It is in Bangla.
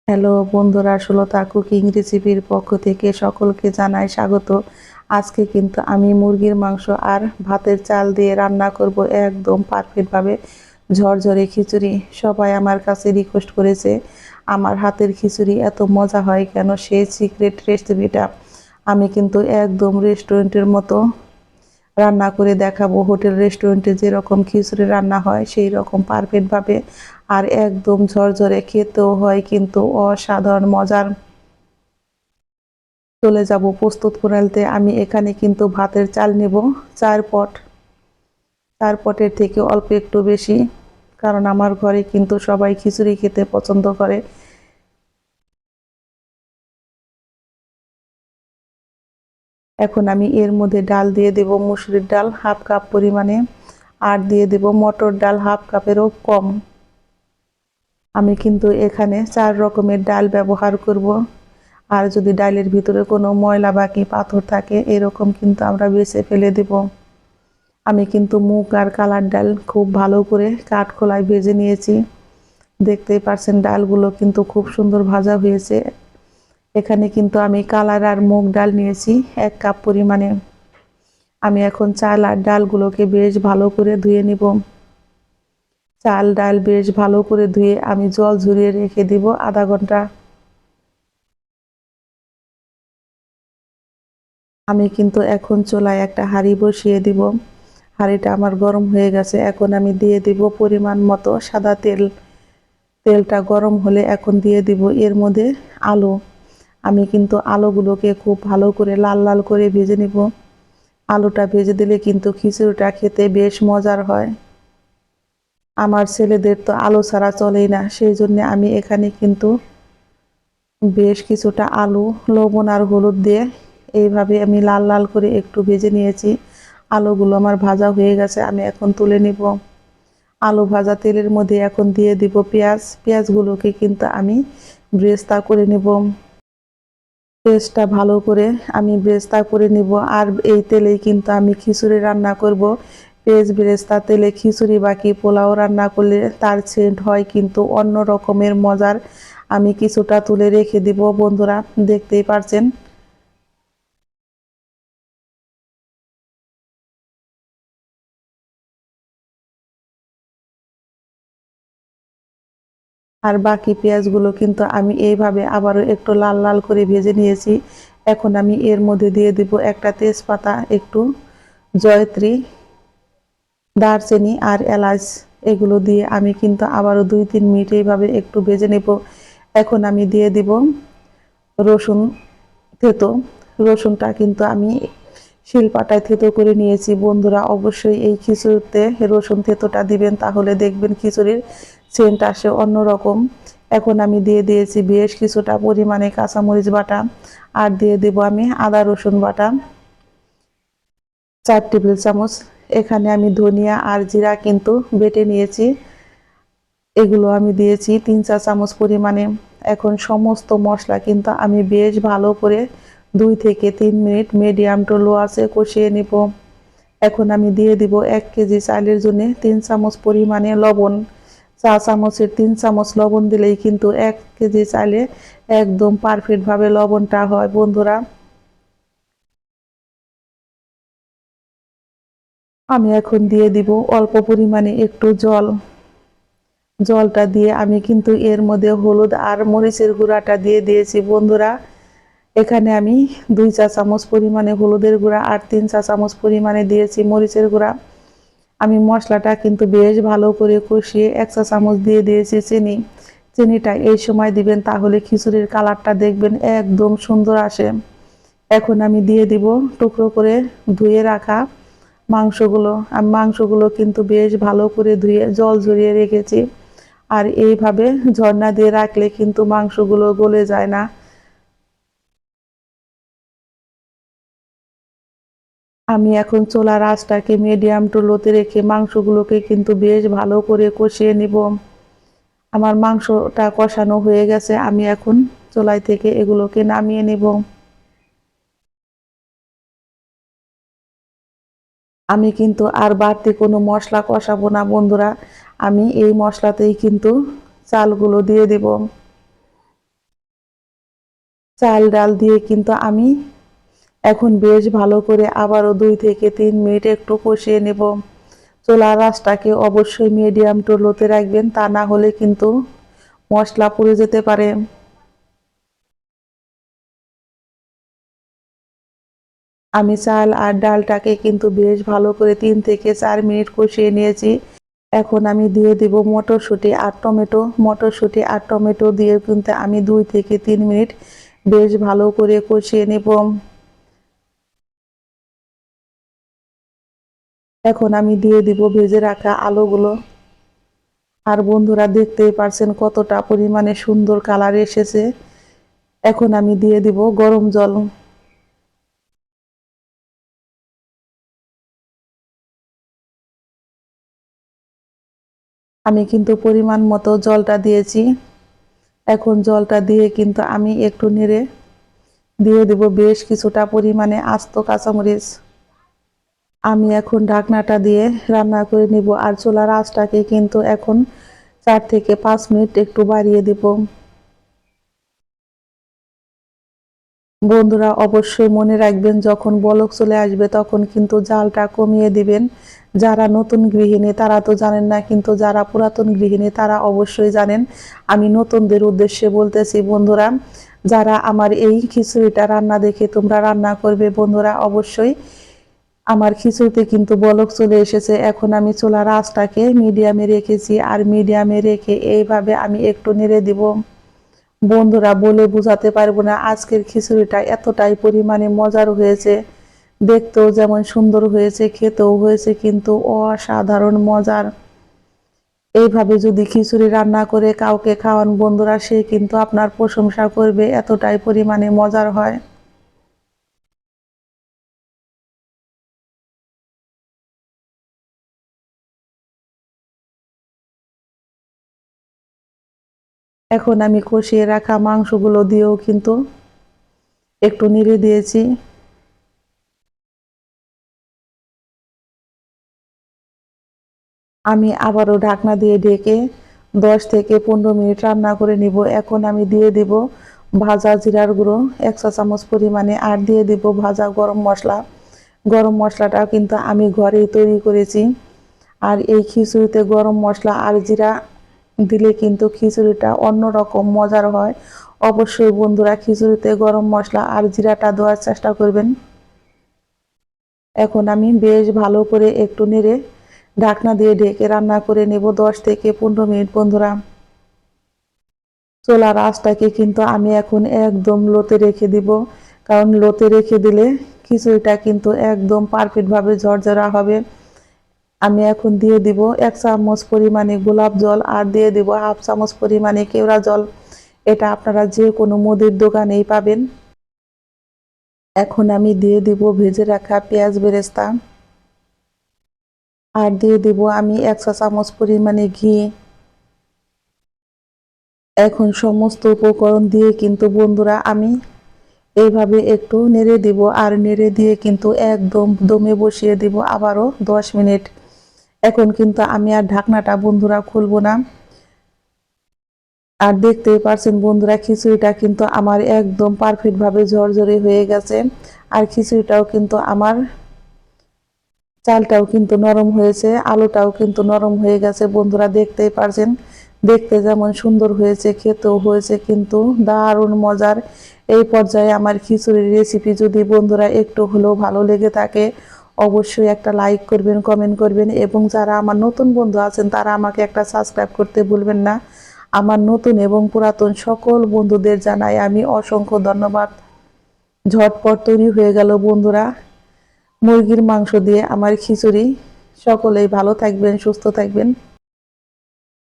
হ্যালো বন্ধুরা, সুলতা কুকিং রেসিপির পক্ষ থেকে সকলকে জানাই স্বাগত। আজকে কিন্তু আমি মুরগির মাংস আর ভাতের চাল দিয়ে রান্না করব একদম পারফেক্টভাবে ঝরঝরে খিচুড়ি। সবাই আমার কাছে রিকোয়েস্ট করেছে আমার হাতের খিচুড়ি এত মজা হয় কেন, সেই সিক্রেট রেসিপিটা আমি কিন্তু একদম রেস্টুরেন্টের মতো রান্না করে দেখাবো। হোটেল রেস্টুরেন্টে যেরকম খিচুড়ি রান্না হয় সেই রকম পারফেক্টভাবে, আর একদম ঝরঝরে খেতেও হয় কিন্তু অসাধারণ মজার। চলে যাব প্রস্তুত প্রণালীতে। আমি এখানে কিন্তু ভাতের চাল নেব 4 পট। 4 পটের থেকে অল্প একটু বেশি, কারণ আমার ঘরে কিন্তু সবাই খিচুড়ি খেতে পছন্দ করে। এখন আমি এর মধ্যে ডাল দিয়ে দেব, মুসুরির ডাল 1/2 কাপ পরিমাণে, আর দিয়ে দেব মটর ডাল 1/2 কাপেরও কম। আমি কিন্তু এখানে 4 রকমের ডাল ব্যবহার করব। আর যদি ডালের ভিতরে কোনো ময়লা বাকি পাথর থাকে এরকম কিন্তু আমরা বেছে ফেলে দেব। আমি কিন্তু মুগ আর কালার ডাল খুব ভালো করে কাঠখোলায় ভেজে নিয়েছি। দেখতেই পারছেন ডালগুলো কিন্তু খুব সুন্দর ভাজা হয়েছে। এখানে কিন্তু আমি কালার আর মুগ ডাল নিয়েছি 1 কাপ পরিমাণে। আমি এখন চাল আর ডালগুলোকে বেশ ভালো করে ধুয়ে নিব। চাল ডাল বেশ ভালো করে ধুয়ে আমি জল ঝরিয়ে রেখে দিব আধা ঘন্টা। আমি কিন্তু এখন চুলায় একটা হাঁড়ি বসিয়ে দিব। হাঁড়িটা আমার গরম হয়ে গেছে। এখন আমি দিয়ে দিব পরিমাণ মতো সাদা তেল। তেলটা গরম হলে এখন দিয়ে দিব এর মধ্যে আলু। আমি কিন্তু আলুগুলোকে খুব ভালো করে লাল লাল করে ভেজে নিব। আলুটা ভেজে দিলে কিন্তু খিচুড়িটা খেতে বেশ মজার হয়। আমার ছেলেদের তো আলু ছাড়া চলেই না, সেই জন্য আমি এখানে কিন্তু বেশ কিছুটা আলু লবণ আর হলুদ দিয়ে এইভাবে আমি লাল লাল করে একটু ভেজে নিয়েছি। আলুগুলো আমার ভাজা হয়ে গেছে, আমি এখন তুলে নিব। আলু ভাজা তেলের মধ্যে এখন দিয়ে দিব পেঁয়াজ। পেঁয়াজগুলোকে কিন্তু আমি ব্রেস্তা করে নিব। পেঁয়াজটা ভালো করে আমি ব্রেস্তা করে নিব। আর এই তেলেই কিন্তু আমি খিচুড়ি রান্না করব। পেঁয়াজ ব্রেস্তা তেলে খিচুড়ি বাকি পোলাও রান্না করলে তার সেন্ট হয় কিন্তু অন্য রকমের মজার। আমি কিছুটা তুলে রেখে দিব বন্ধুরা, দেখতেই পারছেন। আর বাকি পেঁয়াজগুলো কিন্তু আমি এইভাবে আবারও একটু লাল লাল করে ভেজে নিয়েছি। এখন আমি এর মধ্যে দিয়ে দিব একটা তেজপাতা, একটু জয়ত্রী, দারচিনি আর এলাচ। এগুলো দিয়ে আমি কিন্তু আবারও 2-3 মিনিট এইভাবে একটু ভেজে নেব। এখন আমি দিয়ে দিব রসুন থেতো। রসুনটা কিন্তু আমি শিলপাটায় থেতো করে নিয়েছি। বন্ধুরা অবশ্যই এই খিচুড়িতে রসুন থেতোটা দিবেন, তাহলে দেখবেন খিচুড়ির সেন্ট আসে অন্যরকম। এখন আমি দিয়ে দিয়েছি বেশ কিছুটা পরিমাণে কাঁচামরিচ বাটা, আর দিয়ে দেব আমি আদা রসুন বাটা 4 টেবিল চামচ। এখানে আমি ধনিয়া আর জিরা কিন্তু বেটে নিয়েছি, এগুলো আমি দিয়েছি 3 চা চামচ পরিমাণে। এখন সমস্ত মশলা কিন্তু আমি বেশ ভালো করে 2 থেকে 3 মিনিট মিডিয়াম টু লো আঁচে কষিয়ে নিব। এখন আমি দিয়ে দিব 1 কেজি চালের জন্য 3 চামচ পরিমাণে লবণ। চা চামচের 3 চামচ লবণ দিলেই কিন্তু 1 কেজি চালে একদম পারফেক্টভাবে লবণটা হয় বন্ধুরা। আমি এখন দিয়ে দিব অল্প পরিমাণে একটু জল। জলটা দিয়ে আমি কিন্তু এর মধ্যে হলুদ আর মরিচের গুঁড়াটা দিয়ে দিয়েছি বন্ধুরা। এখানে আমি 2 চা চামচ পরিমাণে হলুদের গুঁড়া আর 3 চা চামচ পরিমাণে দিয়েছি মরিচের গুঁড়া। আমি মশলাটা কিন্তু বেশ ভালো করে কষিয়ে 1 চা চামচ দিয়ে দিয়েছি চিনি। চিনিটা এই সময় দিবেন, তাহলে খিচুড়ির কালারটা দেখবেন একদম সুন্দর আসে। এখন আমি দিয়ে দিব টুকরো করে ধুয়ে রাখা মাংসগুলো। আমি মাংসগুলো কিন্তু বেশ ভালো করে ধুয়ে জল ঝরিয়ে রেখেছি। আর এইভাবে ঝরনা দিয়ে রাখলে কিন্তু মাংসগুলো গলে যায় না। আমি এখন চুলার আঁচটাকে মিডিয়াম টু লোতে রেখে মাংসগুলোকে কিন্তু বেশ ভালো করে কষিয়ে নিব। আমার মাংসটা কষানো হয়ে গেছে, আমি এখন চুলাই থেকে এগুলোকে নামিয়ে নিব। আমি কিন্তু আর বাড়তি কোনো মশলা কষাবো না বন্ধুরা। আমি এই মশলাতেই কিন্তু চালগুলো দিয়ে দেব। চাল ডাল দিয়ে কিন্তু আমি এখন বেশ ভালো করে আবারও 2 থেকে 3 মিনিট একটু কষিয়ে নেব। চুলার আঁচটাকে অবশ্যই মিডিয়াম টু লোতে রাখবেন, তা না হলে কিন্তু মশলা পুড়ে যেতে পারে। আমি চাল আর ডালটাকে কিন্তু বেশ ভালো করে 3 থেকে 4 মিনিট কষিয়ে নিয়েছি। এখন আমি দিয়ে দিব মটরশুঁটি আর টমেটো। মটরশুঁটি আর টমেটো দিয়ে কিন্তু আমি 2 থেকে 3 মিনিট বেশ ভালো করে কষিয়ে নেব। এখন আমি দিয়ে দিব ভেজে রাখা আলুগুলো। আর বন্ধুরা দেখতেই পারছেন কতটা পরিমাণে সুন্দর কালার এসেছে। এখন আমি দিয়ে দিব গরম জল। আমি কিন্তু পরিমাণ মতো জলটা দিয়েছি। এখন জলটা দিয়ে কিন্তু আমি একটু নেড়ে দিয়ে দেব বেশ কিছুটা পরিমাণে আস্ত কাঁচামরিচ। আমি এখন ঢাকনাটা দিয়ে রান্না করে নিব। আর চুলার আঁচটাকে কিন্তু এখন 4 থেকে 5 মিনিট একটু বাড়িয়ে দেব। বন্ধুরা অবশ্যই মনে রাখবেন, যখন বলক চলে আসবে তখন কিন্তু জালটা কমিয়ে দিবেন। যারা নতুন গৃহিণী তারা তো জানেন না, কিন্তু যারা পুরাতন গৃহিণী তারা অবশ্যই জানেন। আমি নতুনদের উদ্দেশ্যে বলতেছি বন্ধুরা, যারা আমার এই খিচুড়িটা রান্না দেখে তোমরা রান্না করবে বন্ধুরা, অবশ্যই আমার খিচুড়িতে কিন্তু বলক চলে এসেছে। এখন আমি চুলার আঁচটাকে মিডিয়ামে রেখেছি, আর মিডিয়ামে রেখে এইভাবে আমি একটু নেড়ে দিব। বন্ধুরা বলে বোঝাতে পারবো না, আজকের খিচুড়িটা এতটাই পরিমাণে মজার হয়েছে। দেখতেও যেমন সুন্দর হয়েছে, খেতেও হয়েছে কিন্তু অসাধারণ মজার। এইভাবে যদি খিচুড়ি রান্না করে কাউকে খাওয়ান বন্ধুরা, সে কিন্তু আপনার প্রশংসা করবে, এতটাই পরিমাণে মজার হয়। এখন আমি কষিয়ে রাখা মাংসগুলো দিয়েও কিন্তু একটু নেড়ে দিয়েছি। আমি আবারও ঢাকনা দিয়ে ঢেকে 10 থেকে 15 মিনিট রান্না করে নিব। এখন আমি দিয়ে দিব ভাজা জিরার গুঁড়ো 1 চা চামচ পরিমাণে, আর দিয়ে দিব ভাজা গরম মশলা। গরম মশলাটা কিন্তু আমি ঘরেই তৈরি করেছি। আর এই খিচুড়িতে গরম মশলা আর জিরা দিলে কিন্তু খিচুড়িটা অন্যরকম মজার হয়। অবশ্যই বন্ধুরা খিচুড়িতে গরম মশলা আর জিরাটা দেওয়ার চেষ্টা করবেন। এখন আমি বেশ ভালো করে একটু নেড়ে ঢাকনা দিয়ে ঢেকে রান্না করে নেব 10 থেকে 15 মিনিট বন্ধুরা। চুলার আঁচটাকে কিন্তু আমি এখন একদম লোতে রেখে দিব, কারণ লোতে রেখে দিলে খিচুড়িটা কিন্তু একদম পারফেক্ট ভাবে ঝরঝরা হবে। আমি এখন দিয়ে দিব 1 চামচ পরিমাণে গোলাপ জল, আর দিয়ে দিব 1/2 চামচ পরিমাণে কেওড়া জল। এটা আপনারা যে কোনো মুদির দোকানেই পাবেন। এখন আমি দিয়ে দিব ভেজে রাখা পেঁয়াজ বেরেস্তা, আর দিয়ে দিব আমি 1 চা চামচ পরিমাণে ঘি। এখন সমস্ত উপকরণ দিয়ে কিন্তু বন্ধুরা আমি এইভাবে একটু নেড়ে দিব, আর নেড়ে দিয়ে কিন্তু একদম দমে বসিয়ে দিব আবারও 10 মিনিট। এখন কিন্তু আমি আর ঢাকনাটা বন্ধুরা খুলবো না। আর দেখতেই পারছেন বন্ধুরা, খিচুড়িটা কিন্তু আমার একদম পারফেক্ট ভাবে ঝরঝরে হয়ে গেছে। আর খিচুড়িটাও কিন্তু আমার চালটাও কিন্তু নরম হয়েছে, আলুটাও কিন্তু নরম হয়ে গেছে বন্ধুরা, দেখতেই পারছেন। দেখতে যেমন সুন্দর হয়েছে, খেতেও হয়েছে কিন্তু দারুণ মজার। এই পর্যায়ে আমার খিচুড়ির রেসিপি যদি বন্ধুরা একটু হলেও ভালো লেগে থাকে, অবশ্যই একটা লাইক করবেন, কমেন্ট করবেন, এবং যারা আমার নতুন বন্ধু আছেন তারা আমাকে একটা সাবস্ক্রাইব করতে ভুলবেন না। আমার নতুন এবং পুরাতন সকল বন্ধুদের জানাই আমি অসংখ্য ধন্যবাদ। ঝটপট তৈরি হয়ে গেল বন্ধুরা মুরগির মাংস দিয়ে আমার খিচুড়ি। সকলেই ভালো থাকবেন, সুস্থ থাকবেন।